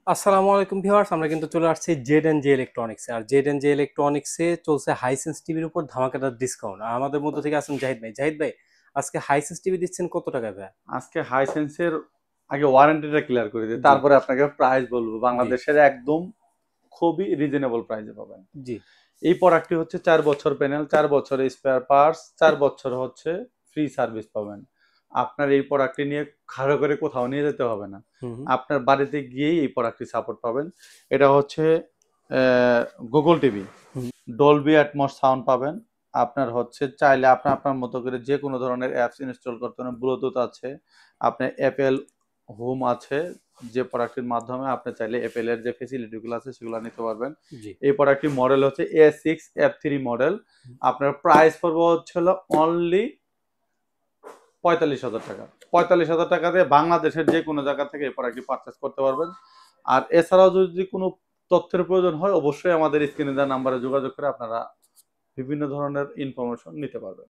আসসালামু আলাইকুম ভিউয়ার্স, আমরা কিন্তু চলে আসছি জেড এন্ড জে ইলেকট্রনিক্সে। আর জেড এন্ড জে ইলেকট্রনিক্সে চলছে হাইসেন্স টিভির উপর ধামাকাদার ডিসকাউন্ট। আর আমাদের মধ্যে থেকে আছেন জাহিদ ভাই, আজকে হাইসেন্স টিভি দিচ্ছেন কত টাকায় ভাই? আজকে হাইসেন্সের আগে ওয়ারেন্টিটা ক্লিয়ার করে দিই, জি। তারপরে আপনাকে প্রাইস বলবো। জি। বাংলাদেশের একদম খুবই রিজনেবল প্রাইসে পাবেন। জি। এই প্রোডাক্টটি হচ্ছে 4 বছর প্যানেল, 4 বছর স্পেয়ার পার্টস, 4 বছর হচ্ছে ফ্রি সার্ভিস পাবেন। আপনার এই প্রোডাক্টটি নিয়ে খাড়া করে কোথাও নিয়ে যেতে হবে না। হুম হুম। আপনার বাড়িতে গিয়েই এই প্রোডাক্টটি সাপোর্ট পাবেন। এটা হচ্ছে গুগল টিভি, হুম। ডলবি অ্যাটমস সাউন্ড পাবেন। আপনার হচ্ছে চাইলে আপনার আপনার মতো করে যে কোনো ধরনের অ্যাপস ইনস্টল করতে পারেন। ব্লুটুথ আছে, আপনার অ্যাপেল হোম আছে, যে প্রোডাক্টের মাধ্যমে আপনি চাইলে অ্যাপেলের যে ফেসিলিটিগুলো আছে সেগুলো নিতে পারবেন। জি। এই প্রোডাক্টটির মডেল হচ্ছে A6F3 মডেল। আপনার প্রাইস পড়বে হচ্ছে হলো অনলি 45,000 টাকা। 45,000 টাকা দিয়ে বাংলাদেশের যে কোনো জায়গা থেকে এই প্রোডাক্টটি পারচেস করতে পারবেন। আর এছাড়াও যদি কোনো তথ্যের প্রয়োজন হয়, অবশ্যই আমাদের স্ক্রিনে দেওয়া নাম্বারে যোগাযোগ করে আপনারা বিভিন্ন ধরনের ইনফরমেশন নিতে পারবেন।